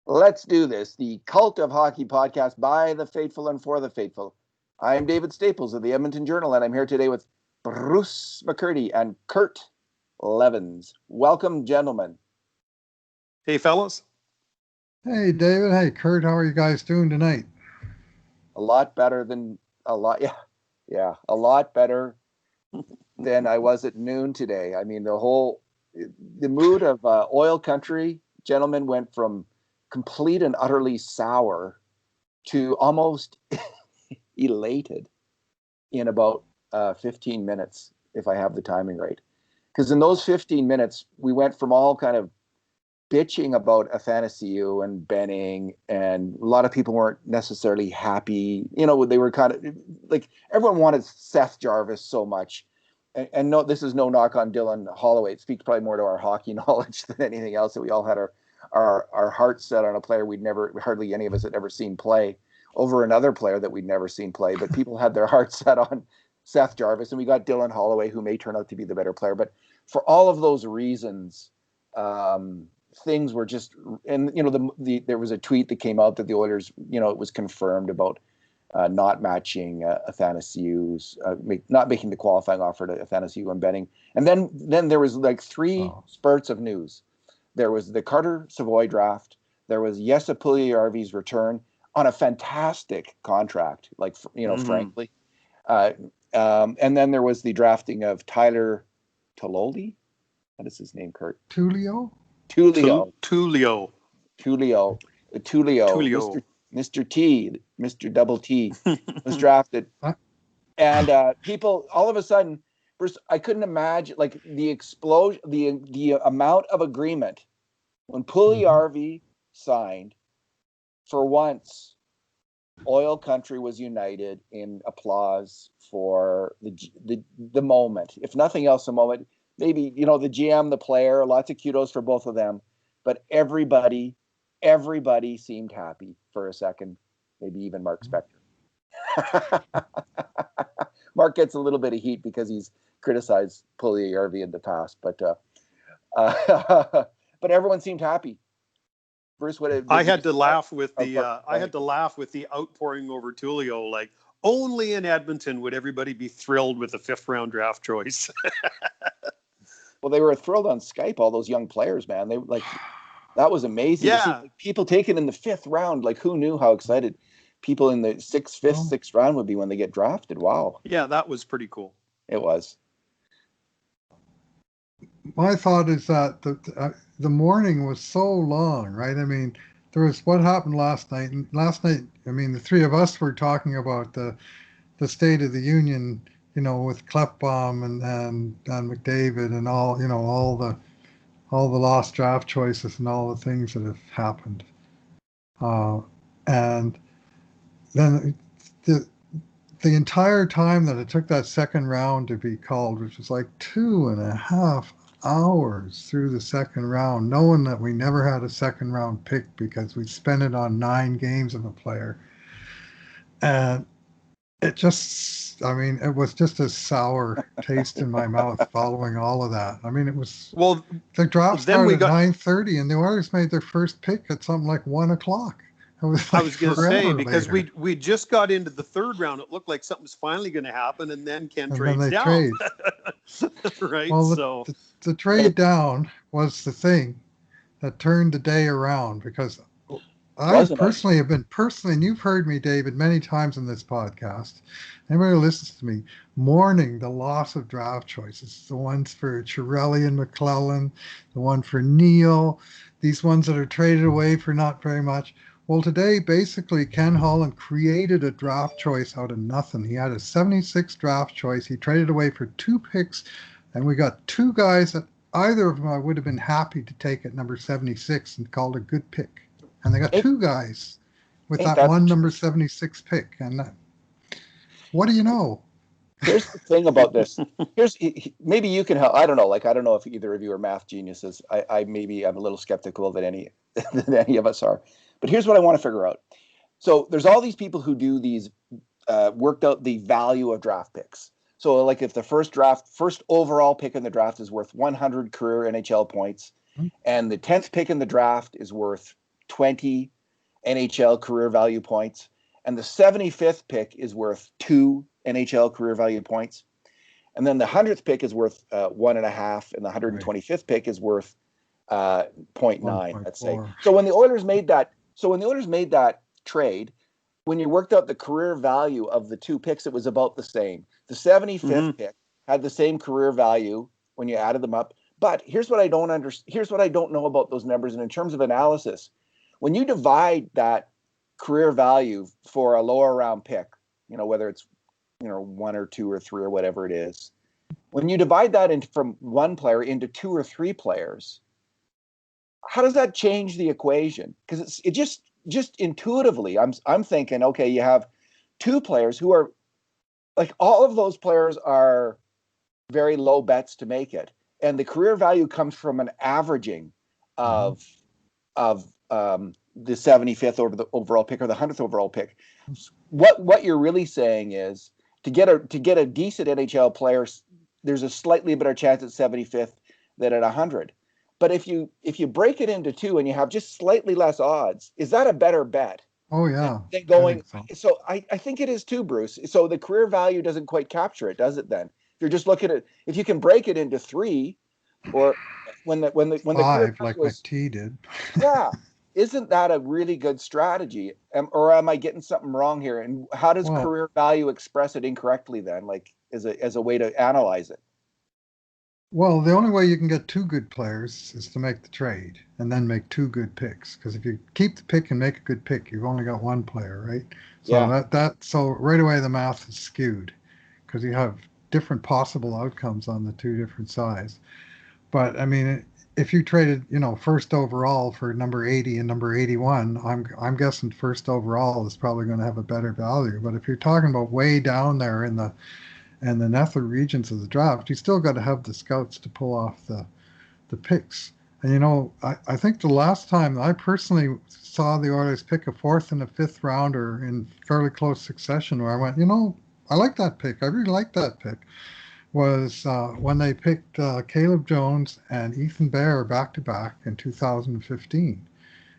Let's do this. The Cult of Hockey podcast by the faithful and for the faithful. I'm David Staples of the Edmonton Journal, and I'm here today with Bruce McCurdy and Kurt Leavins. Welcome, gentlemen. Hey, fellas. Hey, David. Hey, Kurt. How are you guys doing tonight? A lot better than a lot better than I was at noon today. I mean, the mood of oil country, gentlemen, went from complete and utterly sour to almost elated in about 15 minutes, if I have the timing right. Because in those 15 minutes, we went from all kind of bitching about Athanasiou and Benning, and a lot of people weren't necessarily happy. You know, they were kind of like, everyone wanted Seth Jarvis so much. And no, this is no knock on Dylan Holloway. It speaks probably more to our hockey knowledge than anything else, that we all had our hearts set on a player hardly any of us had ever seen play, over another player that we'd never seen play. But people had their hearts set on Seth Jarvis, and we got Dylan Holloway, who may turn out to be the better player. But for all of those reasons, things were just, and you know, there was a tweet that came out that the Oilers, you know, it was confirmed about not matching Athanasiou's, not making the qualifying offer to Athanasiou and Benning. And then there was like three spurts of news. There was the Carter Savoy draft. There was Jesse Puljujarvi's return on a fantastic contract, like, you know, frankly. And then there was the drafting of Tyler Tullio. What is his name, Kurt? Tullio. Mr. T, Mr. Double T was drafted. And people, all of a sudden, Bruce, I couldn't imagine, like, the explosion, the amount of agreement when Puljujarvi signed. For once, oil country was united in applause for the moment. If nothing else, a moment. Maybe, you know, the GM, the player, lots of kudos for both of them. But everybody seemed happy for a second. Maybe even Mark Spector. Mark gets a little bit of heat because he's criticized Puljujarvi in the past, but everyone seemed happy. Bruce, I had to laugh with the outpouring over Tullio. Like, only in Edmonton would everybody be thrilled with a 5th round draft choice. Well, they were thrilled on Skype, all those young players, man. They like, that was amazing. Yeah. To see, like, people taken in the 5th round. Like, who knew how excited people in the 6th round would be when they get drafted? Wow. Yeah, that was pretty cool. It was. My thought is that the morning was so long, right? I mean, there was what happened last night. And last night, I mean, the three of us were talking about the State of the Union, you know, with Kleppbaum and McDavid and all, you know, all the lost draft choices and all the things that have happened. And then the entire time that it took that second round to be called, which was like 2.5 hours through the second round, knowing that we never had a second round pick because we spent it on 9 games of a player. And it just, I mean, it was just a sour taste in my mouth following all of that. I mean, it was, well, the draft started at 9:30 and the Oilers made their first pick at something like 1 o'clock. I was going to say, because we just got into the 3rd round, it looked like something was finally going to happen, and then Ken trades down. Right? Well, the trade down was the thing that turned the day around, because I personally have been, and you've heard me, David, many times in this podcast, anybody who listens to me, mourning the loss of draft choices, the ones for Chiarelli and McClellan, the one for Neal, these ones that are traded away for not very much. Well, today, basically, Ken Holland created a draft choice out of nothing. He had a 76 draft choice. He traded away for 2 picks, and we got 2 guys that either of them I would have been happy to take at number 76 and called a good pick. And they got 2 guys with that one number 76 pick. And what do you know? Here's the thing about this. Maybe you can help. I don't know. Like, I don't know if either of you are math geniuses. I'm a little skeptical than any of us are. But here's what I want to figure out. So there's all these people who do these, worked out the value of draft picks. So like if the first overall pick in the draft is worth 100 career NHL points, and the 10th pick in the draft is worth 20 NHL career value points, and the 75th pick is worth 2 NHL career value points, and then the 100th pick is worth 1.5, and the 125th pick is worth 0.9. Let's say. So when the Oilers made that trade, when you worked out the career value of the two picks, it was about the same. The 75th pick had the same career value when you added them up. But here's what I don't know about those numbers, and in terms of analysis, when you divide that career value for a lower round pick, whether it's 1 or 2 or 3 or whatever it is, when you divide that from one player into 2 or 3 players, how does that change the equation? Because it just intuitively, I'm thinking, okay, you have 2 players who are like, all of those players are very low bets to make it, and the career value comes from an averaging of the 75th over the overall pick or the 100th overall pick. What you're really saying is to get a decent NHL player, there's a slightly better chance at 75th than at 100. But if you break it into 2 and you have just slightly less odds, is that a better bet? Oh yeah. Than going. So I think it is too, Bruce. So the career value doesn't quite capture it, does it? Then if you're just looking at, if you can break it into 3, or when the 5, like McT did. Yeah. Isn't that a really good strategy? Or am I getting something wrong here? And how does career value express it incorrectly then, like as a way to analyze it? Well, the only way you can get 2 good players is to make the trade and then make 2 good picks. Because if you keep the pick and make a good pick, you've only got 1 player, right? So so right away the math is skewed because you have different possible outcomes on the 2 different sides. But I mean, if you traded, first overall for number 80 and number 81, I'm guessing first overall is probably going to have a better value. But if you're talking about way down there in the nether regions of the draft, you still got to have the scouts to pull off the picks. And I think the last time I personally saw the Oilers pick a 4th and a 5th rounder in fairly close succession, where I went, I like that pick. I really like that pick. Was when they picked Caleb Jones and Ethan Bear back to back in 2015.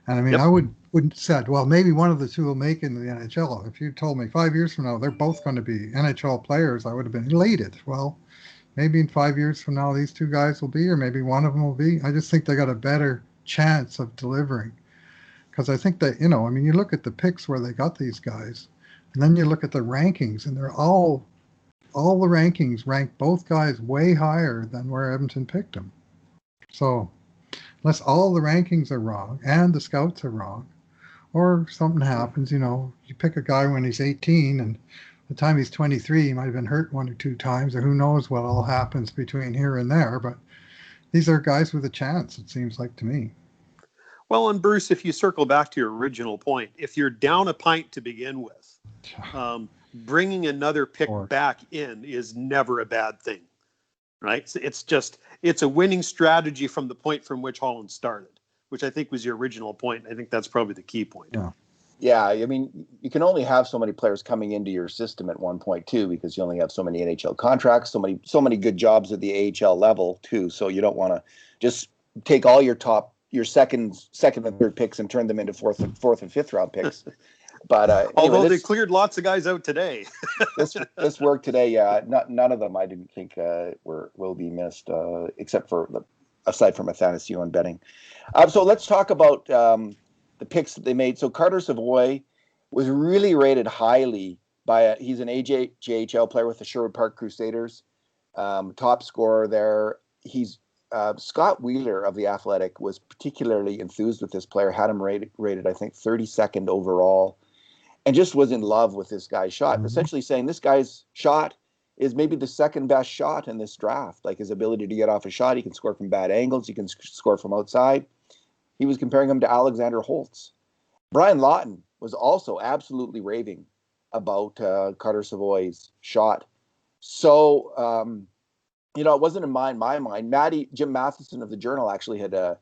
And I mean, I wouldn't said, well, maybe one of the 2 will make it in the NHL. If you told me 5 years from now they're both going to be NHL players, I would have been elated. Well, maybe in 5 years from now these 2 guys will be, or maybe one of them will be. I just think they got a better chance of delivering, because I think that you look at the picks where they got these guys, and then you look at the rankings, and they're all the rankings rank both guys way higher than where Edmonton picked them. So unless all the rankings are wrong and the scouts are wrong, or something happens, you pick a guy when he's 18 and the time he's 23, he might have been hurt 1 or 2 times, or who knows what all happens between here and there. But these are guys with a chance, it seems like to me. Well, and Bruce, if you circle back to your original point, if you're down a pint to begin with, bringing another pick back in is never a bad thing, right? It's a winning strategy from the point from which Holland started, which I think was your original point. I think that's probably the key point. Yeah. I mean, you can only have so many players coming into your system at one point too, because you only have so many NHL contracts, so many good jobs at the AHL level too. So you don't want to just take all your second and third picks and turn them into fourth and 5th round picks. But although they cleared lots of guys out today, this work today, none of them I didn't think will be missed, except for aside from Athanasiou and Benning. So let's talk about the picks that they made. So Carter Savoie was really rated highly he's an AJHL player with the Sherwood Park Crusaders, top scorer there. He's Scott Wheeler of The Athletic was particularly enthused with this player, had him rated I think 32nd overall, and just was in love with this guy's shot, essentially saying this guy's shot is maybe the second best shot in this draft. Like his ability to get off a shot, he can score from bad angles, he can score from outside. He was comparing him to Alexander Holtz. Brian Lawton was also absolutely raving about Carter Savoie's shot. So, it wasn't in my mind. Jim Matheson of the Journal actually had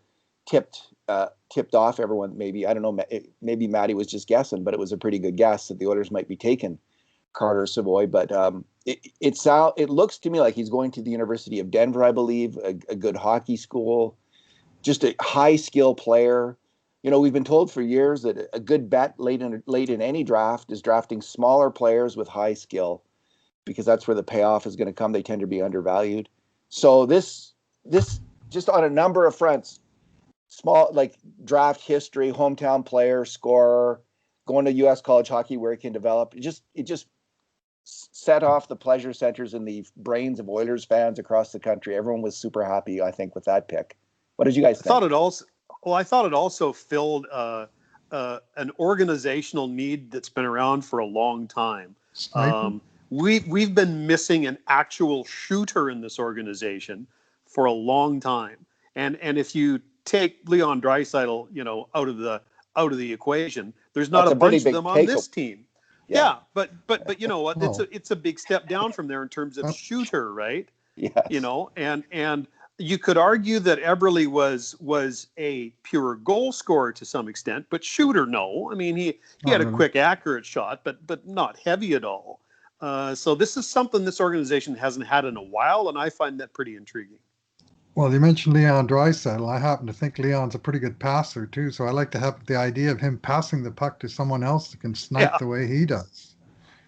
tipped off everyone. Maybe, I don't know, maybe Matty was just guessing, but it was a pretty good guess that the Oilers might be taking Carter Savoie. But it looks to me like he's going to the University of Denver, I believe, a good hockey school, just a high skill player. we've been told for years that a good bet late in any draft is drafting smaller players with high skill, because that's where the payoff is going to come. They tend to be undervalued. So this just on a number of fronts, small, like draft history, hometown player, scorer, going to U.S. college hockey where he can develop. It just set off the pleasure centers in the brains of Oilers fans across the country. Everyone was super happy, I think, with that pick. What did you guys think? I thought it also filled an organizational need that's been around for a long time. We've been missing an actual shooter in this organization for a long time, and if you take Leon Draisaitl, out of the equation, there's not a bunch of them on this team. Yeah, but you know what? It's a big step down from there in terms of shooter, right? Yes. And you could argue that Eberle was a pure goal scorer to some extent, but shooter, no. I mean, he had a quick, accurate shot, but not heavy at all. So this is something this organization hasn't had in a while, and I find that pretty intriguing. Well, you mentioned Leon Draisaitl. I happen to think Leon's a pretty good passer too, so I like to have the idea of him passing the puck to someone else that can snipe the way he does.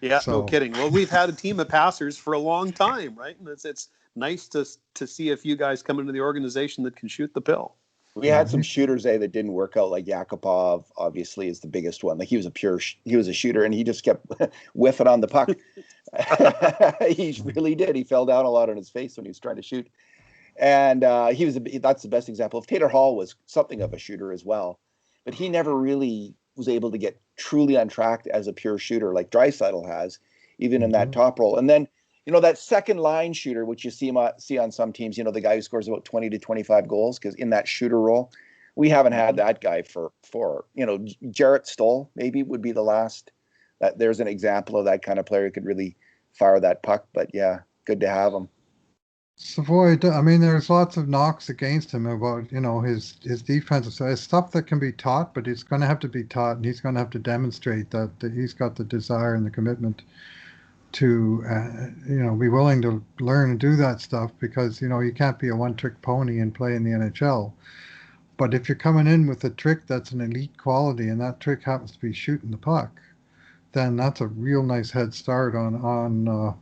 Yeah, no kidding. Well, we've had a team of passers for a long time, right? And it's nice to see a few guys come into the organization that can shoot the pill. We had some shooters that didn't work out, like Yakupov, obviously, is the biggest one. Like he was a shooter, and he just kept whiffing on the puck. He really did. He fell down a lot on his face when he was trying to shoot. And that's the best example. If Taylor Hall was something of a shooter as well, but he never really was able to get truly on track as a pure shooter like Draisaitl has, even in that top role. And then, that second line shooter, which you see on some teams, the guy who scores about 20 to 25 goals, because in that shooter role, we haven't had that guy for Jarrett Stoll maybe would be the last. There's an example of that kind of player who could really fire that puck. But yeah, good to have him. Savoy, I mean, there's lots of knocks against him about, his defensive side. Stuff that can be taught, but it's going to have to be taught, and he's going to have to demonstrate that he's got the desire and the commitment to, be willing to learn and do that stuff, because, you can't be a one-trick pony and play in the NHL. But if you're coming in with a trick that's an elite quality, and that trick happens to be shooting the puck, then that's a real nice head start on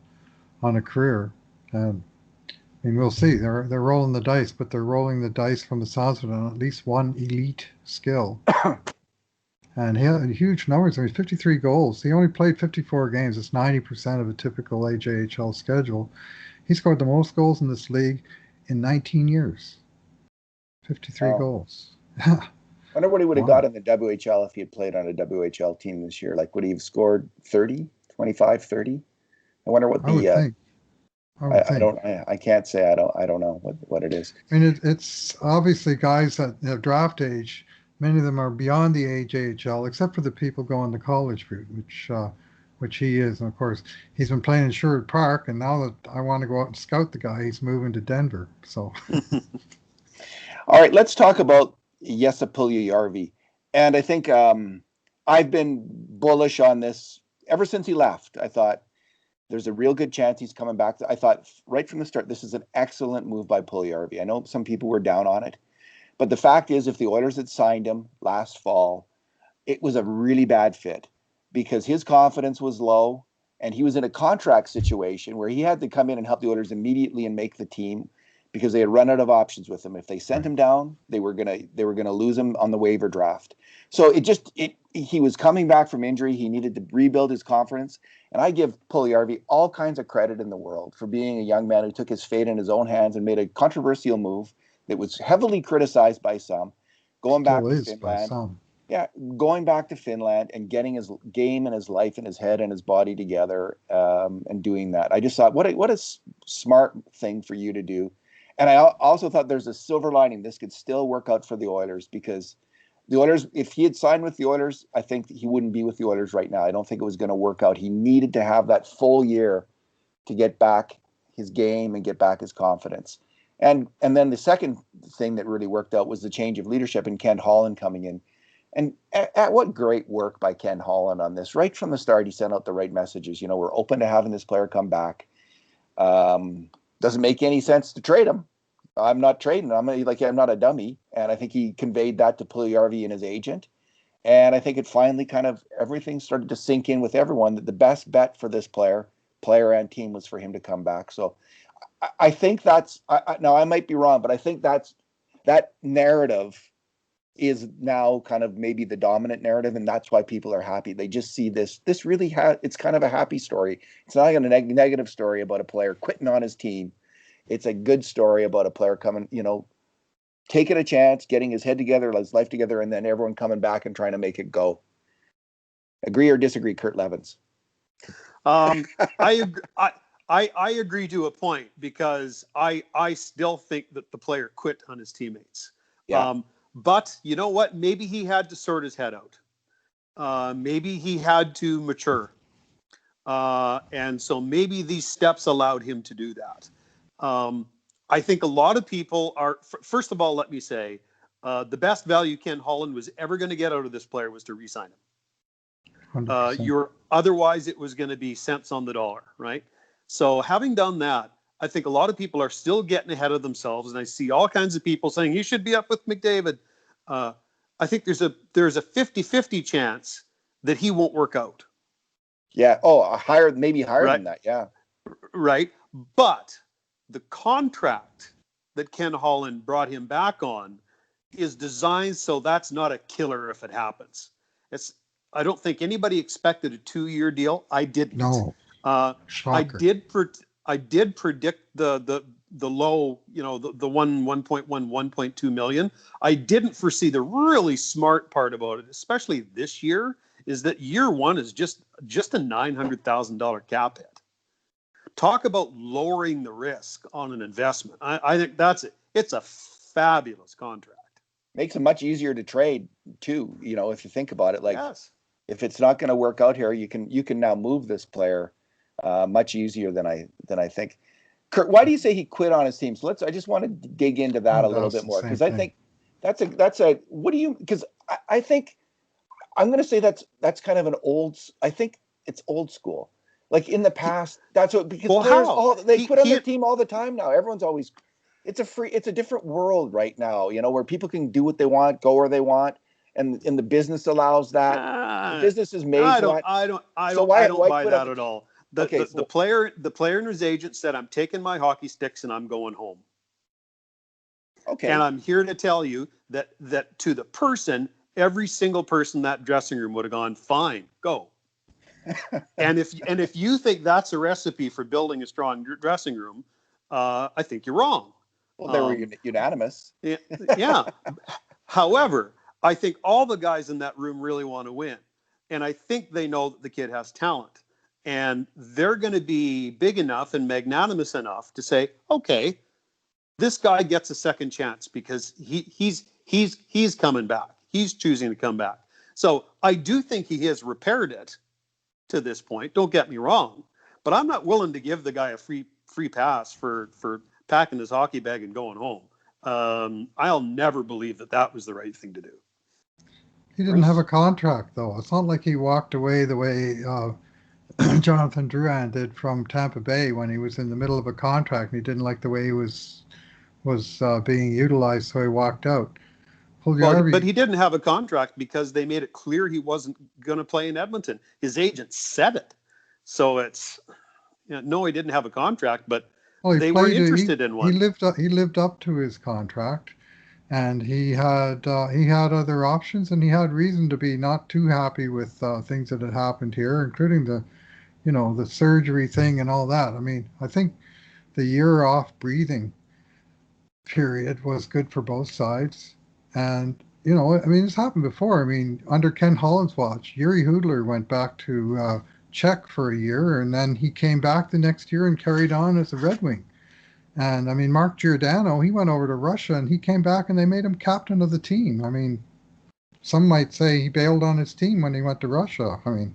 a career. And I mean, we'll see. They're rolling the dice, but they're rolling the dice from the sounds of it on at least one elite skill. And he had huge numbers. I mean, 53 goals. He only played 54 games. It's 90% of a typical AJHL schedule. He scored the most goals in this league in 19 years. 53 goals. I wonder what he would have got in the WHL if he had played on a WHL team this year. Like, would he have scored 30, 25, 30? I wonder what I can't say. I don't know what it is. I mean, it's obviously guys that have draft age. Many of them are beyond the AJHL, except for the people going to college route, which he is. And of course, he's been playing in Sherwood Park, and now that I want to go out and scout the guy, he's moving to Denver. So, all right, let's talk about Jesse Puljujarvi. And I think I've been bullish on this ever since he left. I thought there's a real good chance he's coming back. I thought right from the start, this is an excellent move by Puljujarvi. I know some people were down on it, but the fact is, if the Oilers had signed him last fall, it was a really bad fit because his confidence was low, and he was in a contract situation where he had to come in and help the Oilers immediately and make the team because they had run out of options with him. If they sent him down, they were gonna lose him on the waiver draft. So he was coming back from injury. He needed to rebuild his confidence. And I give Puljujarvi all kinds of credit in the world for being a young man who took his fate in his own hands and made a controversial move that was heavily criticized by some, going back to Finland. Yeah, going back to Finland and getting his game and his life and his head and his body together and doing that. I just thought, what a smart thing for you to do. And I also thought there's a silver lining. This could still work out for the Oilers because the Oilers, if he had signed with the Oilers, I think he wouldn't be with the Oilers right now. I don't think it was going to work out. He needed to have that full year to get back his game and get back his confidence. And then the second thing that really worked out was the change of leadership and Ken Holland coming in. And at what great work by Ken Holland on this. Right from the start, he sent out the right messages. We're open to having this player come back. Doesn't make any sense to trade him. I'm not trading. I'm not a dummy. And I think he conveyed that to Puljujarvi and his agent. And I think it finally kind of everything started to sink in with everyone that the best bet for this player and team was for him to come back. So I think that's now I might be wrong, but I think that narrative is now kind of maybe the dominant narrative, and that's why people are happy. They just see this really it's kind of a happy story. It's not a negative story about a player quitting on his team. It's a good story about a player coming, taking a chance, getting his head together, his life together, and then everyone coming back and trying to make it go. Agree or disagree, Kurt Leavins? I agree to a point, because I still think that the player quit on his teammates. Yeah. But you know what? Maybe he had to sort his head out. Maybe he had to mature. And so maybe these steps allowed him to do that. I think a lot of people are, first of all, let me say, the best value Ken Holland was ever going to get out of this player was to re-sign him. Otherwise it was going to be cents on the dollar, right? So having done that, I think a lot of people are still getting ahead of themselves, and I see all kinds of people saying he should be up with McDavid. I think there's a 50-50 chance that he won't work out. Yeah. Oh, maybe higher than that. Yeah. Right. But the contract that Ken Holland brought him back on is designed so that's not a killer if it happens. I don't think anybody expected a 2-year deal. I didn't. No. Shocker. I did predict the low, the 1.1, 1.2 million. I didn't foresee the really smart part about it, especially this year, is that year one is just a $900,000 cap hit. Talk about lowering the risk on an investment. I think that's it. It's a fabulous contract. Makes it much easier to trade too. If you think about it, yes. If it's not going to work out here, you can now move this player much easier than I think. Kurt, why do you say he quit on his team? So I just want to dig into that a little bit more, because I think because I think I'm going to say that's kind of I think it's old school. Like in the past, that's what, because players they quit on their team all the time now. Everyone's always, it's a different world right now, where people can do what they want, go where they want. And the business allows that. The business is made for that. I don't buy that at all. The player and his agent said, "I'm taking my hockey sticks and I'm going home." Okay. And I'm here to tell you that to the person, every single person in that dressing room would have gone, "Fine, go." and if you think that's a recipe for building a strong dressing room, I think you're wrong. Well, they were unanimous. Yeah. However, I think all the guys in that room really want to win. And I think they know that the kid has talent. And they're going to be big enough and magnanimous enough to say, okay, this guy gets a second chance because he's coming back. He's choosing to come back. So I do think he has repaired it to this point. Don't get me wrong. But I'm not willing to give the guy a free pass for packing his hockey bag and going home. I'll never believe that was the right thing to do. He didn't have a contract, though. It's not like he walked away the way Jonathan Drouin did from Tampa Bay when he was in the middle of a contract and he didn't like the way he was being utilized, so he walked out. But he didn't have a contract because they made it clear he wasn't going to play in Edmonton. His agent said it. So it's, no, he didn't have a contract, but they were interested in one. He lived up to his contract. And he had other options, and he had reason to be not too happy with things that had happened here, including the surgery thing and all that. I mean, I think the year off breathing period was good for both sides. And, it's happened before. I mean, under Ken Holland's watch, Yuri Hudler went back to Czech for a year, and then he came back the next year and carried on as a Red Wing. And, I mean, Mark Giordano, he went over to Russia and he came back and they made him captain of the team. I mean, some might say he bailed on his team when he went to Russia. I mean,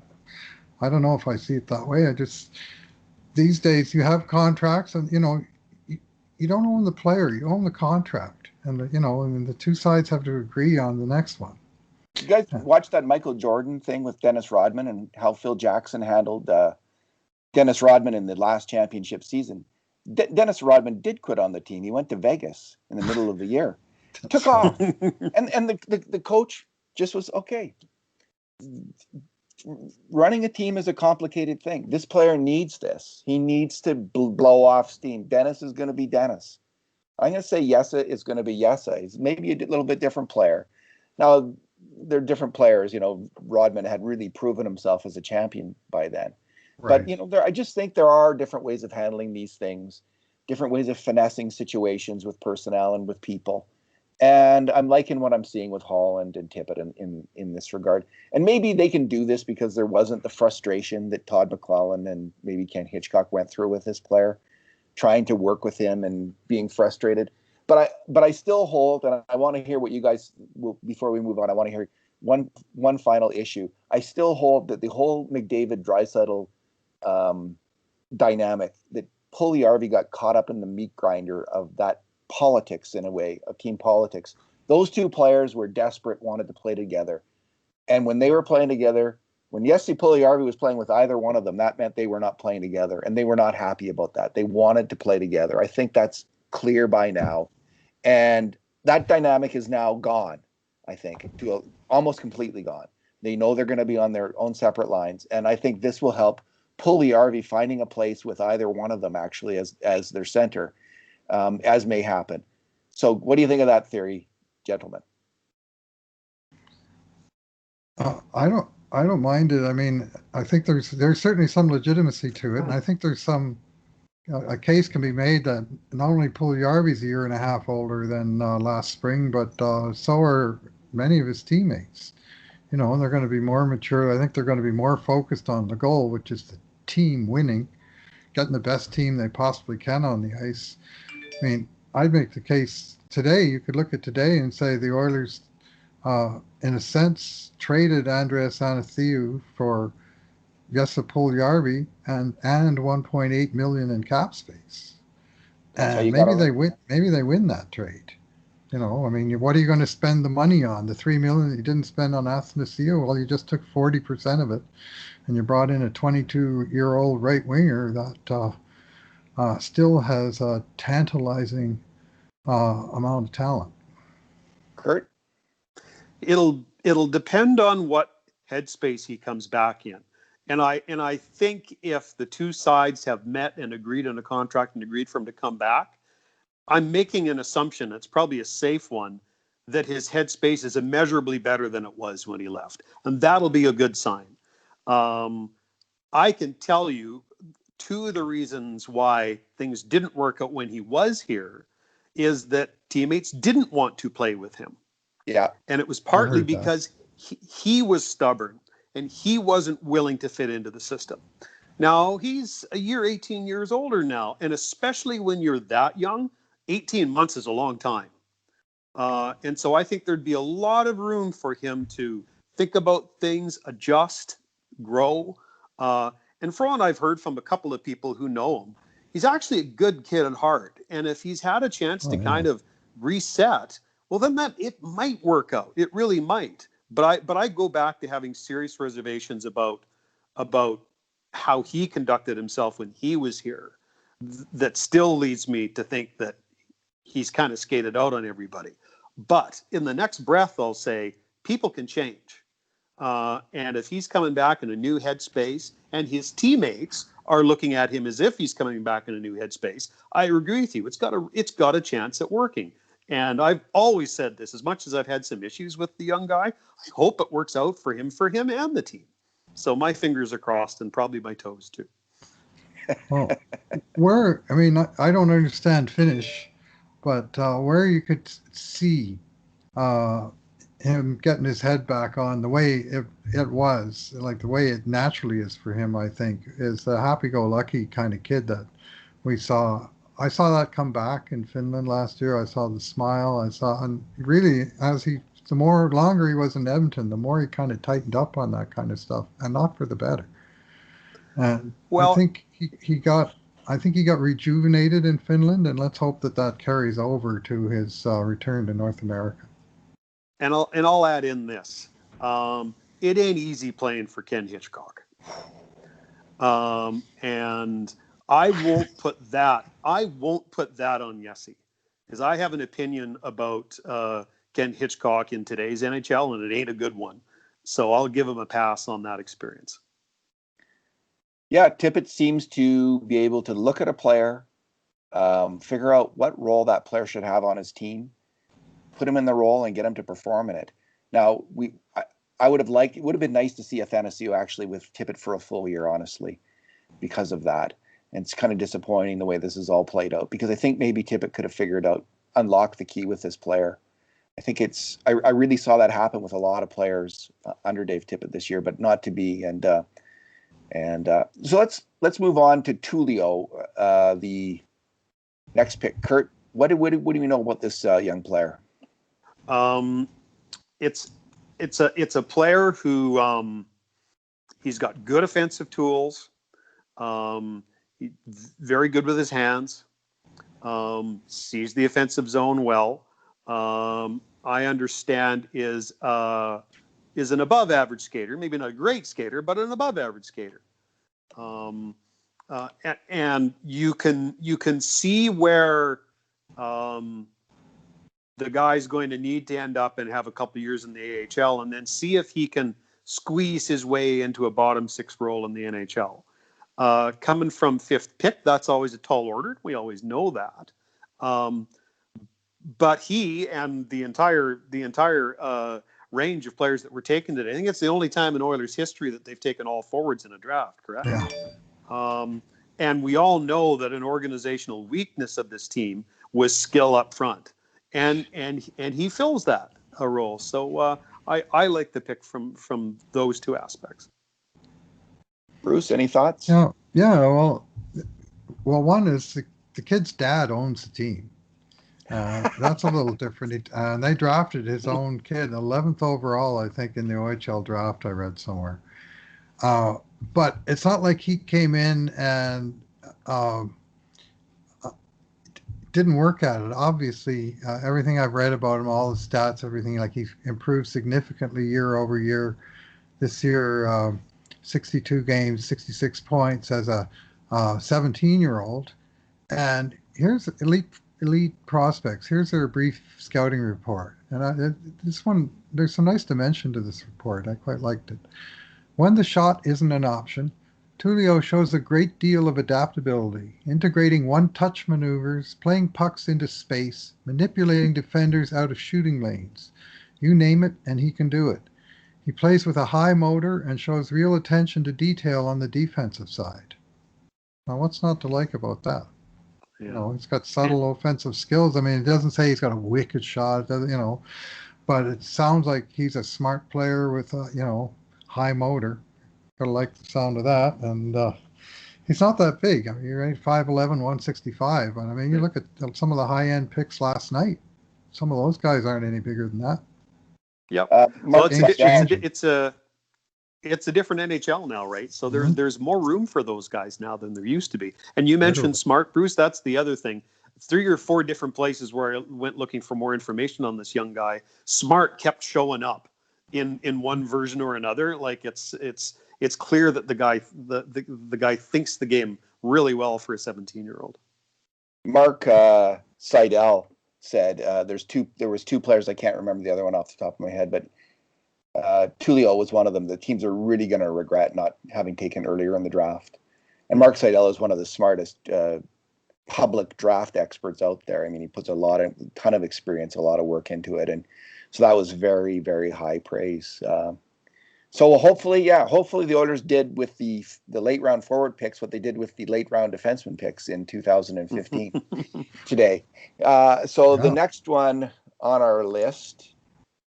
I don't know if I see it that way. These days you have contracts and, you don't own the player, you own the contract. And, and the two sides have to agree on the next one. You guys watch that Michael Jordan thing with Dennis Rodman and how Phil Jackson handled Dennis Rodman in the last championship season? Dennis Rodman did quit on the team. He went to Vegas in the middle of the year, took off, and the coach just was okay. Running a team is a complicated thing. This player needs this. He needs to blow off steam. Dennis is going to be Dennis. I'm going to say Yessa is going to be Yessa. He's maybe a little bit different player. Now, they're different players. Rodman had really proven himself as a champion by then. Right. But, I just think there are different ways of handling these things, different ways of finessing situations with personnel and with people. And I'm liking what I'm seeing with Holland and Tippett in this regard. And maybe they can do this because there wasn't the frustration that Todd McLellan and maybe Ken Hitchcock went through with this player, trying to work with him and being frustrated. But I still hold, and I want to hear what you guys will, before we move on. I want to hear one final issue. I still hold that the whole McDavid-Draisaitl dynamic, that Puljujarvi got caught up in the meat grinder of that politics, in a way, of team politics. Those two players were desperate, wanted to play together. And when they were playing together, when Jesse Puljujarvi was playing with either one of them, that meant they were not playing together, and they were not happy about that. They wanted to play together. I think that's clear by now. And that dynamic is now gone, I think, almost completely gone. They know they're going to be on their own separate lines. And I think this will help Puljujarvi finding a place with either one of them, actually, as their center, as may happen. So what do you think of that theory, gentlemen? I don't mind it. I mean, I think there's certainly some legitimacy to it, and I think there's a case can be made that not only Puljujarvi's a year and a half older than last spring, but so are many of his teammates. And they're going to be more mature. I think they're going to be more focused on the goal, which is the team winning, getting the best team they possibly can on the ice. I mean, I'd make the case today. You could look at today and say the Oilers, in a sense, traded Andreas Anathiou for Jesse Puljujarvi and $1.8 million in cap space. And maybe they win that trade. I mean, what are you going to spend the money on? The $3 million you didn't spend on Athanasiou? Well, you just took 40% of it, and you brought in a 22-year-old right winger that still has a tantalizing amount of talent. Kurt? It'll depend on what headspace he comes back in. And I think if the two sides have met and agreed on a contract and agreed for him to come back, I'm making an assumption, it's probably a safe one, that his headspace is immeasurably better than it was when he left. And that'll be a good sign. I can tell you two of the reasons why things didn't work out when he was here is that teammates didn't want to play with him. Yeah. And it was partly because he was stubborn and he wasn't willing to fit into the system. Now, he's 18 years older now. And especially when you're that young, 18 months is a long time. And so I think there'd be a lot of room for him to think about things, adjust, grow. And from what I've heard from a couple of people who know him, he's actually a good kid at heart. And if he's had a chance to kind of reset, well, then it might work out. It really might. But I go back to having serious reservations about how he conducted himself when he was here. That still leads me to think that he's kind of skated out on everybody. But in the next breath, I'll say people can change. And if he's coming back in a new headspace and his teammates are looking at him as if he's coming back in a new headspace, I agree with you. It's got a chance at working. And I've always said this, as much as I've had some issues with the young guy, I hope it works out for him and the team. So my fingers are crossed and probably my toes too. Well, I don't understand Finnish, but where you could see him getting his head back on the way it was, like the way it naturally is for him, I think, is the happy-go-lucky kind of kid that we saw. I saw that come back in Finland last year. I saw the smile. And really, the longer he was in Edmonton, the more he kind of tightened up on that kind of stuff, and not for the better. And I think he got rejuvenated in Finland, and let's hope that carries over to his return to North America. And I'll add in this: it ain't easy playing for Ken Hitchcock, and I won't put that on Yessi, because I have an opinion about Ken Hitchcock in today's NHL, and it ain't a good one. So I'll give him a pass on that experience. Yeah, Tippett seems to be able to look at a player, figure out what role that player should have on his team, put him in the role, and get him to perform in it. Now, I would have liked, it would have been nice to see Athanasiou actually with Tippett for a full year, honestly, because of that. And it's kind of disappointing the way this is all played out, because I think maybe Tippett could have figured out, unlock the key with this player. I think I really saw that happen with a lot of players under Dave Tippett this year, but not to be. And so let's move on to Tullio, the next pick. Kurt, what do we know about this young player? It's a player who he's got good offensive tools. He's very good with his hands. Sees the offensive zone well. I understand is an above average skater, maybe not a great skater, but an above average skater. And you can see where the guy's going to need to end up and have a couple of years in the AHL, and then see if he can squeeze his way into a bottom six role in the NHL. Coming from fifth pick, that's always a tall order. We always know that. But he and the entire range of players that were taken today, I think it's the only time in Oilers history that they've taken all forwards in a draft, correct? Yeah. And we all know that an organizational weakness of this team was skill up front. And he fills that role. So I like the pick from those two aspects. Bruce, any thoughts? Yeah. Well, one is the kid's dad owns the team. That's a little different. And they drafted his own kid, 11th overall, I think, in the OHL draft. I read somewhere. But it's not like he came in and didn't work at it. Obviously, everything I've read about him, all the stats, everything, like he improved significantly year over year. This year, 62 games, 66 points as a 17-year-old. And here's elite prospects. Here's their brief scouting report. And this one, there's some nice dimension to this report. I quite liked it. When the shot isn't an option, Tullio shows a great deal of adaptability, integrating one-touch maneuvers, playing pucks into space, manipulating defenders out of shooting lanes. You name it, and he can do it. He plays with a high motor and shows real attention to detail on the defensive side. Now, what's not to like about that? Yeah. You know, he's got subtle offensive skills. I mean, it doesn't say he's got a wicked shot, but it sounds like he's a smart player with a, high motor. Gotta like the sound of that. And he's not that big. I mean, you're 5'11", 165. And I mean, you look at some of the high-end picks last night. Some of those guys aren't any bigger than that. Yep. Well, it's a different NHL now, right? So there's more room for those guys now than there used to be. And you mentioned Smart, Bruce. That's the other thing. 3 or 4 different places where I went looking for more information on this young guy. Smart kept showing up in one version or another. Like it's clear that the guy thinks the game really well for a 17-year-old. Mark Seidel said there was 2 players. I can't remember the other one off the top of my head, but Tullio was one of them. The teams are really going to regret not having taken earlier in the draft. And Mark Seidel is one of the smartest public draft experts out there. I mean, he puts a ton of experience, a lot of work into it, and so that was very, very high praise. So hopefully the Oilers did with the late round forward picks what they did with the late round defenseman picks in 2015 today. The next one on our list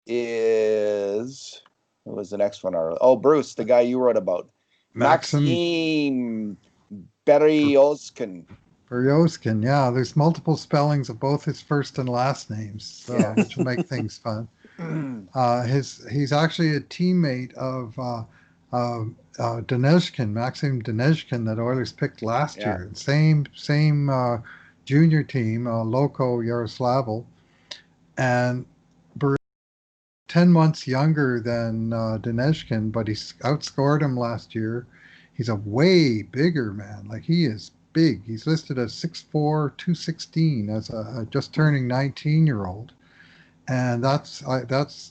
is, what was the next one? Bruce, the guy you wrote about, Maxim Berezovskin. Berezovskin, yeah. There's multiple spellings of both his first and last names, which will make things fun. He's actually a teammate of Daneshkin, Maxim Daneshkin, that Oilers picked last year. Same junior team, Loco Yaroslavl, and 10 months younger than Daneshkin, but he outscored him last year. He's a way bigger man. Like, he is big. He's listed as 6'4", 216 as a just turning 19-year-old. And that's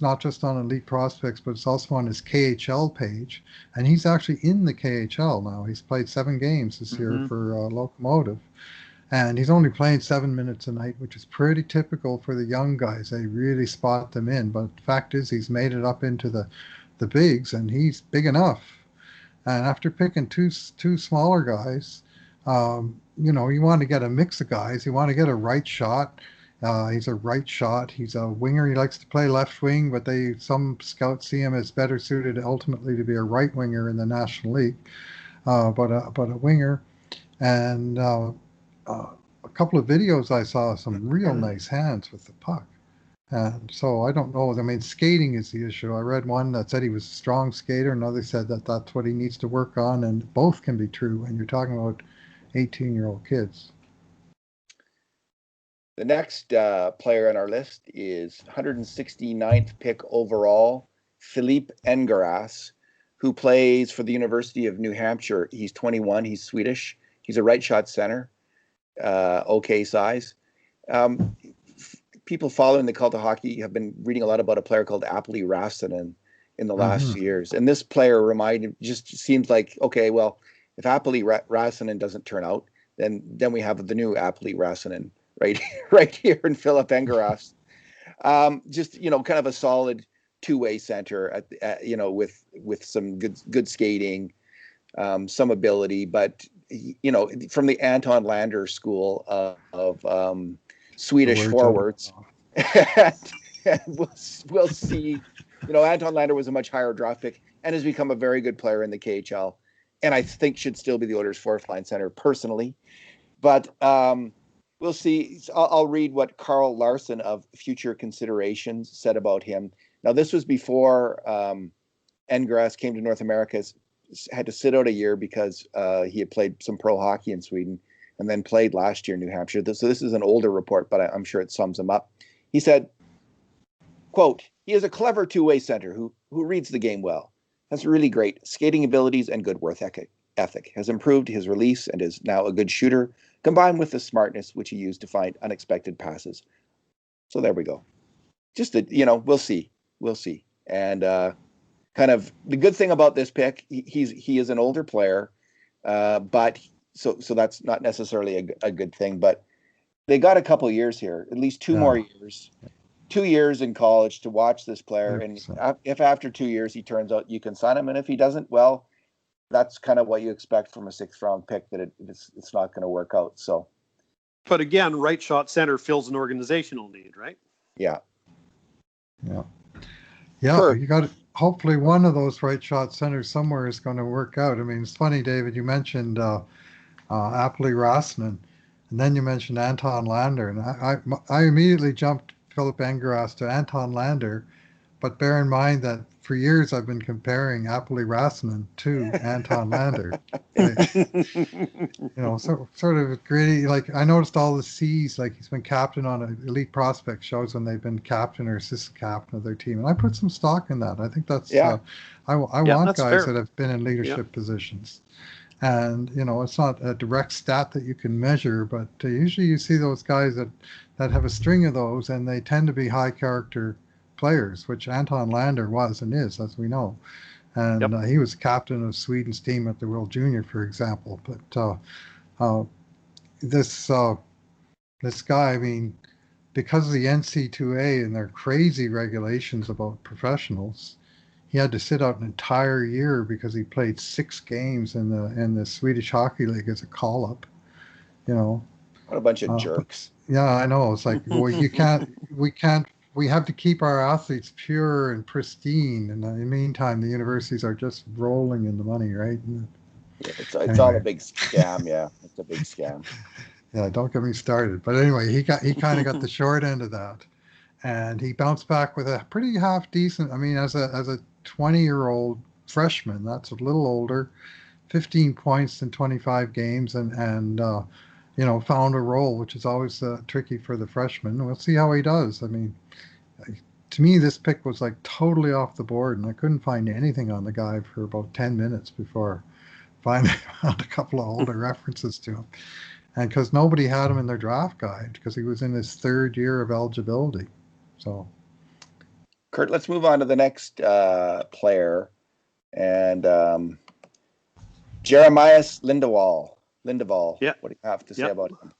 not just on Elite Prospects, but it's also on his KHL page. And he's actually in the KHL now. He's played 7 games this year for Locomotive. And he's only playing 7 minutes a night, which is pretty typical for the young guys. They really spot them in. But the fact is, he's made it up into the bigs, and he's big enough. And after picking two smaller guys, you want to get a mix of guys. You want to get a right shot. He's a right shot. He's a winger. He likes to play left wing, but some scouts see him as better suited ultimately to be a right winger in the National League. But a winger, and a couple of videos I saw some real nice hands with the puck. And so I don't know. I mean, skating is the issue. I read one that said he was a strong skater. Another said that that's what he needs to work on, and both can be true when you're talking about 18-year-old kids. The next player on our list is 169th pick overall, Philippe Engerasse, who plays for the University of New Hampshire. He's 21. He's Swedish. He's a right shot center, okay size. People following the cult of hockey have been reading a lot about a player called Apeli Rasanen in the last few years. And this player just seems like, okay, well, if Apeli Rasanen doesn't turn out, then we have the new Apeli Rasanen right here in Philippe Engerasse. Just, kind of a solid two-way center with some good skating, some ability, but from the Anton Lander school of Swedish forwards. and we'll see. Anton Lander was a much higher draft pick and has become a very good player in the KHL, and I think should still be the Oilers' fourth line center personally. But we'll see. I'll read what Carl Larson of Future Considerations said about him. Now, this was before Engerasse came to North America, had to sit out a year because he had played some pro hockey in Sweden and then played last year in New Hampshire. So this is an older report, but I'm sure it sums him up. He said, quote, "He is a clever two-way center who reads the game well, has really great skating abilities and good work ethic, has improved his release and is now a good shooter, combined with the smartness which he used to find unexpected passes." So there we go. Just we'll see. And kind of the good thing about this pick, he is an older player, but so that's not necessarily a good thing. But they got a couple of years here, at least 2 more years. 2 years in college to watch this player, and if after 2 years he turns out, you can sign him, and if he doesn't, well, that's kind of what you expect from a 6th round pick, that it's not going to work out. So, but again, right shot center fills an organizational need, right? Yeah. Sure. You got hopefully one of those right shot centers somewhere is going to work out. I mean, it's funny, David, you mentioned Apeli Rasanen, and then you mentioned Anton Lander, and I immediately jumped Philippe Engerasse to Anton Lander, but bear in mind that for years I've been comparing Apeli Rasanen to Anton Lander. So sort of gritty. Like, I noticed all the C's, like he's been captain on Elite Prospect shows when they've been captain or assistant captain of their team, and I put some stock in that. I think that's I want guys fair. That have been in leadership positions. And, it's not a direct stat that you can measure, but usually you see those guys that have a string of those, and they tend to be high character players, which Anton Lander was and is, as we know. And he was captain of Sweden's team at the World Junior, for example. But this guy, I mean, because of the NC2A and their crazy regulations about professionals, he had to sit out an entire year because he played 6 games in the Swedish Hockey League as a call-up. What a bunch of jerks. Yeah, I know. It's like, well, we have to keep our athletes pure and pristine, and in the meantime, the universities are just rolling in the money, right? It's all a big scam. Yeah, it's a big scam. Yeah, don't get me started. But anyway, he kind of got the short end of that, and he bounced back with a pretty half decent. I mean, as a 20-year-old freshman, that's a little older, 15 points in 25 games, and found a role, which is always tricky for the freshman. We'll see how he does. I mean, to me, this pick was like totally off the board, and I couldn't find anything on the guy for about 10 minutes before found a couple of older references to him. And because nobody had him in their draft guide because he was in his third year of eligibility. So, Kurt, let's move on to the next player. And Jeremias Lindeval. Yeah. What do you have to say about him?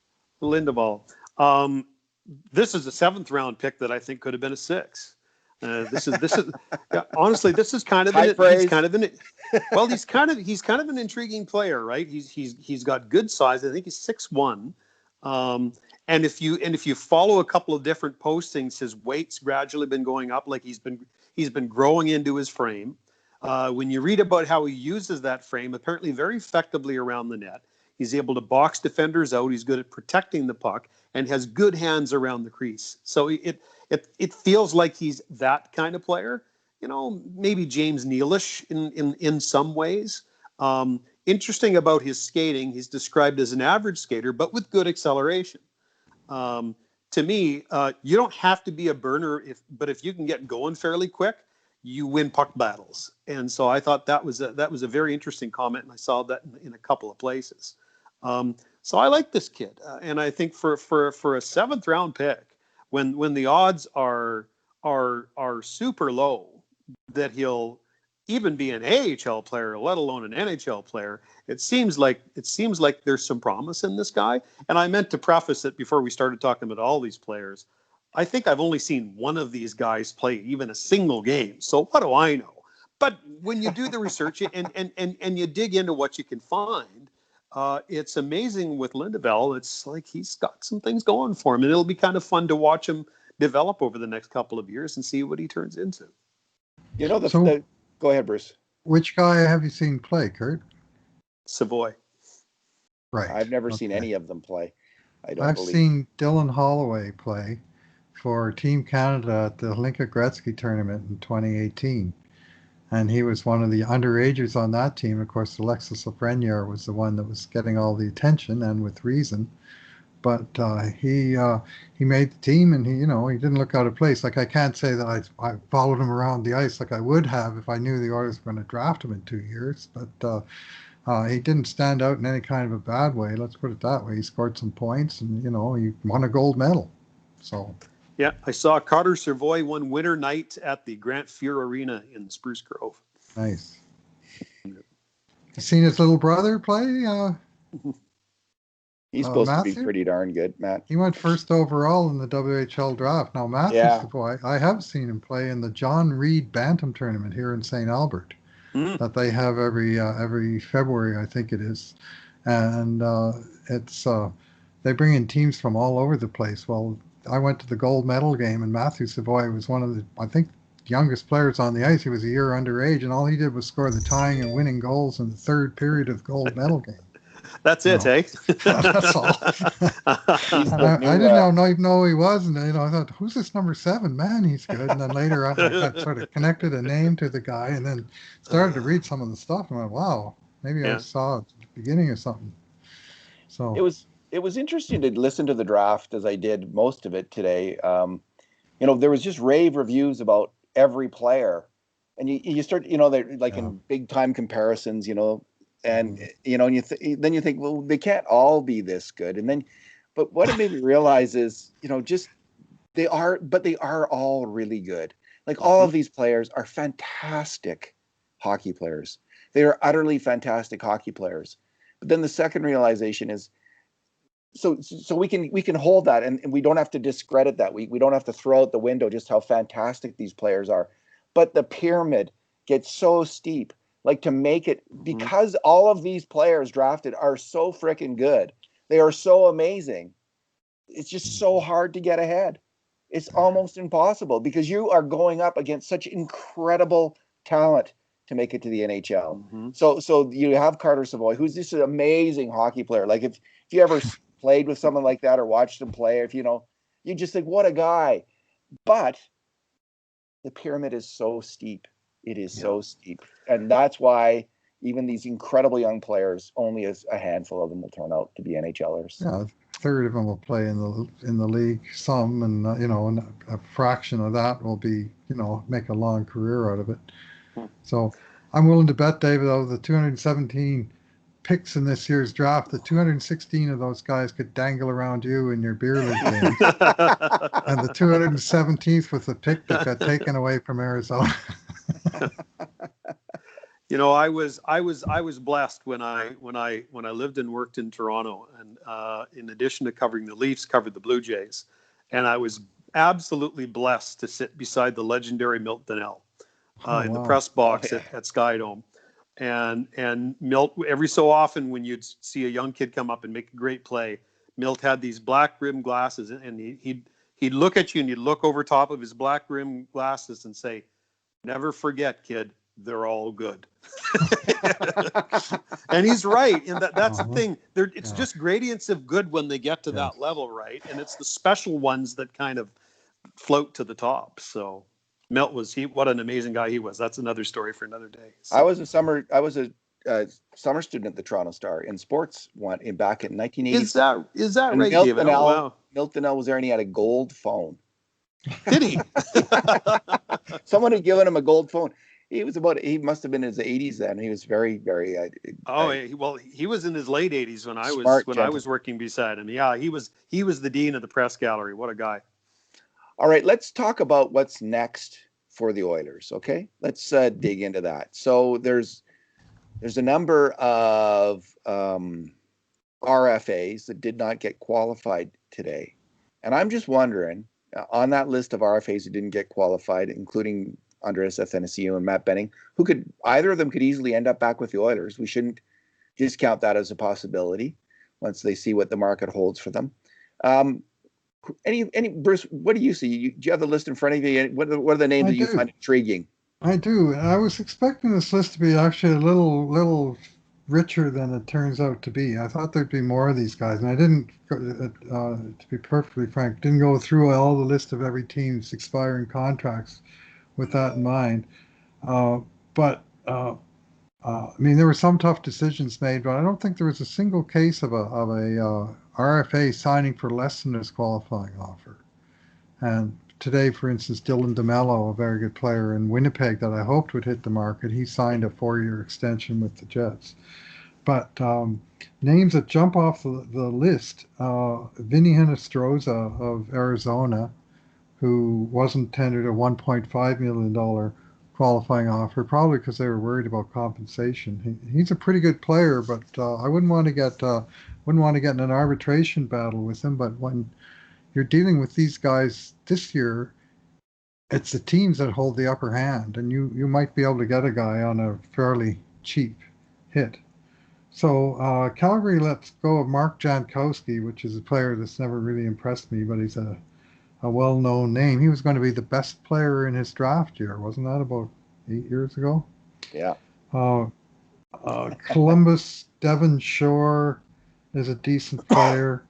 Lindeval. This is a 7th round pick that I think could have been a 6. This is honestly, this is kind of he's kind of an intriguing player, right? He's got good size. I think he's 6'1". And if you follow a couple of different postings, his weight's gradually been going up. Like he's been growing into his frame. When you read about how he uses that frame, apparently very effectively around the net, he's able to box defenders out. He's good at protecting the puck and has good hands around the crease. So it feels like he's that kind of player. You know, maybe James Nealish in some ways. Interesting about his skating, he's described as an average skater, but with good acceleration. To me, you don't have to be a burner, but if you can get going fairly quick, you win puck battles. And so I thought that was a very interesting comment, and I saw that in a couple of places. So I like this kid, and I think for a 7th round pick, when the odds are super low that he'll even be an AHL player, let alone an NHL player, it seems like there's some promise in this guy. And I meant to preface it before we started talking about all these players. I think I've only seen one of these guys play even a single game. So what do I know? But when you do the research and you dig into what you can find, it's amazing with Lindeval. It's like he's got some things going for him, and it'll be kind of fun to watch him develop over the next couple of years and see what he turns into. You know, go ahead, Bruce. Which guy have you seen play, Kurt? Savoy. Right. I've never seen any of them play. I've seen Dylan Holloway play for Team Canada at the Hlinka Gretzky tournament in 2018. And he was one of the underagers on that team. Of course, Alexis Lafreniere was the one that was getting all the attention, and with reason. But he made the team, and he didn't look out of place. Like, I can't say that I followed him around the ice like I would have if I knew the Oilers were going to draft him in 2 years. But he didn't stand out in any kind of a bad way. Let's put it that way. He scored some points, and he won a gold medal. So. Yeah, I saw Carter Savoie one winter night at the Grant Fuhr Arena in Spruce Grove. Nice. You seen his little brother play? He's supposed Matthew? to be pretty darn good, Matt. He went first overall in the WHL draft. Now, Matthew Savoie, I have seen him play in the John Reed Bantam tournament here in St. Albert that they have every February, I think it is. And it's they bring in teams from all over the place. Well, I went to the gold medal game, and Matthew Savoie was one of the, I think, youngest players on the ice. He was a year underage, and all he did was score the tying and winning goals in the third period of the gold medal game. That's it, eh? That's all. I didn't even know who he was, and I thought, who's this number 7? Man, he's good. And then later I sort of connected a name to the guy, and then started to read some of the stuff, and I went, wow, maybe I saw the beginning of something. So it was interesting to listen to the draft as I did most of it today. There was just rave reviews about every player, and you start, they're like in big time comparisons, and and then you think, well, they can't all be this good, but what it made me realize is, they are all really good. Like, all of these players are fantastic hockey players. They are utterly fantastic hockey players. But then the second realization is, so we can hold that, and we don't have to discredit that. We don't have to throw out the window just how fantastic these players are. But the pyramid gets so steep, like, to make it, because all of these players drafted are so freaking good. They are so amazing. It's just so hard to get ahead. It's almost impossible, because you are going up against such incredible talent to make it to the NHL. So you have Carter Savoie, who's just an amazing hockey player. Like, if you ever played with someone like that or watched him play, if you just think, what a guy. But the pyramid is so steep. It is so steep. And that's why even these incredible young players, only a handful of them will turn out to be NHLers. Yeah, a third of them will play in the league, some, and and a fraction of that will be, make a long career out of it. So I'm willing to bet, David, though, the 217 picks in this year's draft, the 216 of those guys could dangle around you in your beer league games. And the 217th was the pick that got taken away from Arizona. You know, I was blessed when I lived and worked in Toronto, and in addition to covering the Leafs, covered the Blue Jays, and I was absolutely blessed to sit beside the legendary Milt Donnell in the press box at Skydome, and Milt, every so often when you'd see a young kid come up and make a great play, Milt had these black rimmed glasses, and he'd look at you and you'd look over top of his black rimmed glasses and say, "Never forget, kid. They're all good." And he's right. And that's the thing. It's just gradients of good when they get to that level, right? And it's the special ones that kind of float to the top. So Milt what an amazing guy he was. That's another story for another day. So. I was a summer student at the Toronto Star in sports back in 1980. Is that right, David? Wow. Milt Donnell was there, and he had a gold phone. Did he? Someone had given him a gold phone. He must have been in his 80s then. He was very, very. He was in his late 80s when I was working beside him. Yeah, he was the dean of the press gallery. What a guy. All right, let's talk about what's next for the Oilers. Okay, let's dig into that. So there's a number of RFAs that did not get qualified today, and I'm just wondering, on that list of RFAs who didn't get qualified, including Andreas Athanasiou and Matt Benning, either of them could easily end up back with the Oilers. We shouldn't discount that as a possibility once they see what the market holds for them. Bruce, what do you see? Do you have the list in front of you? What are the names that you find intriguing? I do. I was expecting this list to be actually a little richer than it turns out to be. I thought there'd be more of these guys, and I didn't, to be perfectly frank, didn't go through all the list of every team's expiring contracts with that in mind. But I mean, there were some tough decisions made, but I don't think there was a single case of a RFA signing for less than his qualifying offer. And today, for instance, Dylan DeMello, a very good player in Winnipeg that I hoped would hit the market, he signed a 4-year extension with the Jets. But names that jump off the list, Vinny Hinostroza of Arizona, who wasn't tendered a $1.5 million qualifying offer, probably because they were worried about compensation. He's a pretty good player, but I wouldn't want to get in an arbitration battle with him. But when you're dealing with these guys this year, it's the teams that hold the upper hand, and you might be able to get a guy on a fairly cheap hit. So Calgary lets go of Mark Jankowski, which is a player that's never really impressed me, but he's a well-known name. He was going to be the best player in his draft year. Wasn't that about 8 years ago? Yeah. Columbus, Devon Shore is a decent player.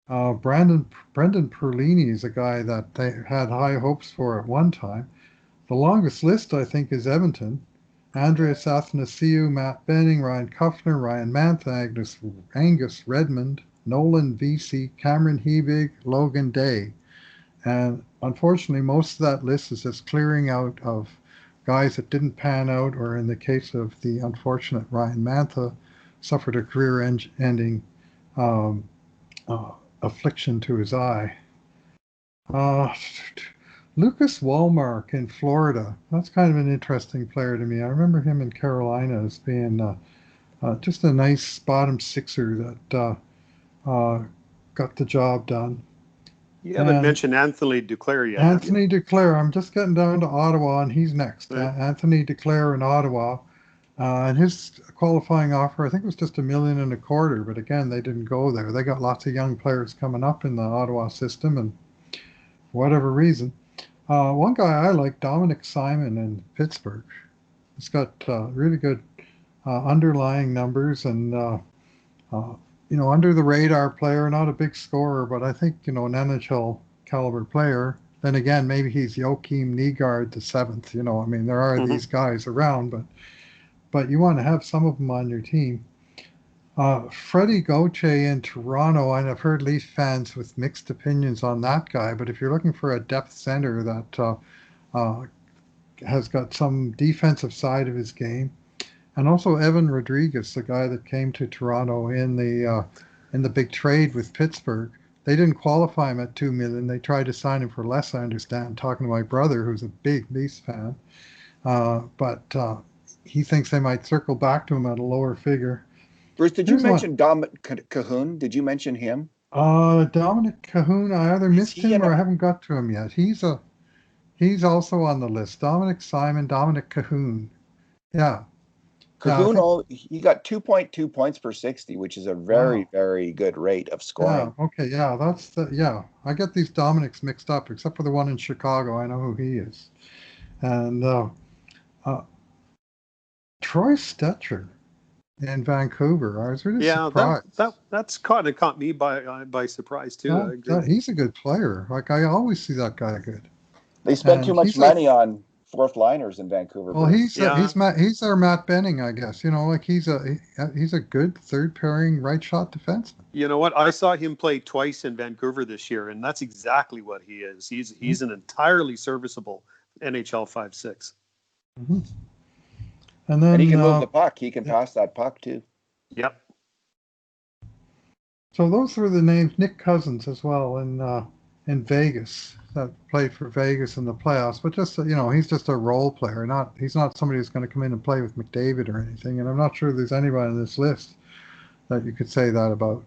Brendan Perlini is a guy that they had high hopes for at one time. The longest list, I think, is Edmonton. Andreas Athanasiou, Matt Benning, Ryan Kuffner, Ryan Mantha, Angus Redmond, Nolan Vesey, Cameron Hebig, Logan Day. And unfortunately, most of that list is just clearing out of guys that didn't pan out, or in the case of the unfortunate Ryan Mantha, suffered a career-ending affliction to his eye. Lucas Wallmark in Florida. That's kind of an interesting player to me. I remember him in Carolina as being just a nice bottom sixer that got the job done. You haven't mentioned Anthony Duclair yet. Anthony Duclair. I'm just getting down to Ottawa, and he's next. Right. Anthony Duclair in Ottawa. And his qualifying offer, I think, was just $1.25 million. But again, they didn't go there. They got lots of young players coming up in the Ottawa system, and for whatever reason. One guy I like, Dominic Simon in Pittsburgh. He's got really good underlying numbers, and under the radar player, not a big scorer, but I think, an NHL caliber player. Then again, maybe he's Joakim Nygaard the seventh. There are these guys around, but you want to have some of them on your team. Freddie Gauthier in Toronto, and I've heard Leaf fans with mixed opinions on that guy, but if you're looking for a depth center that has got some defensive side of his game, And also Evan Rodriguez, the guy that came to Toronto in the big trade with Pittsburgh. They didn't qualify him at $2 million. They tried to sign him for less, I understand. Talking to my brother, who's a big Leafs fan, but he thinks they might circle back to him at a lower figure. Bruce, did you mention Dominic Cahoon? Did you mention him? Dominic Cahoon. I either missed him or I haven't got to him yet. He's also on the list. Dominic Cahoon. Yeah. Cahoon, he got 2.2 points per 60, which is a very, very good rate of scoring. Yeah, okay, yeah, I get these Dominics mixed up, except for the one in Chicago. I know who he is. And Troy Stetcher in Vancouver. I was really surprised. That's caught me by surprise too. I agree. He's a good player. Like, I always see that guy good. They spent too much money on fourth liners in Vancouver. Well, he's their Matt Benning, I guess. Like he's a good third pairing right shot defenseman. You know what? I saw him play twice in Vancouver this year, and that's exactly what he is. He's an entirely serviceable NHL 5-6. Mm-hmm. And he can move the puck. He can pass that puck too. Yep. So those were the names. Nick Cousins as well in Vegas, that played for Vegas in the playoffs. But just he's just a role player. He's not somebody who's going to come in and play with McDavid or anything. And I'm not sure there's anybody on this list that you could say that about.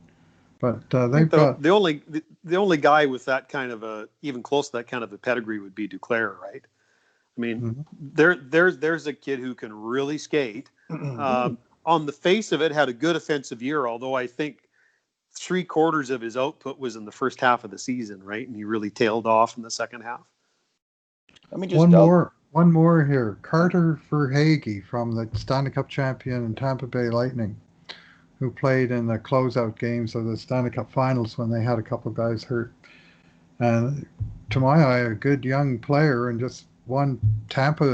But they've got the only guy with that kind of even close to that kind of a pedigree would be Duclair, right? I mean, there's a kid who can really skate. On the face of it, had a good offensive year, although I think 3/4 of his output was in the first half of the season, right? And he really tailed off in the second half. Let me just one more here. Carter Verhaeghe from the Stanley Cup champion and Tampa Bay Lightning, who played in the closeout games of the Stanley Cup finals when they had a couple guys hurt. And to my eye, a good young player, and just won Tampa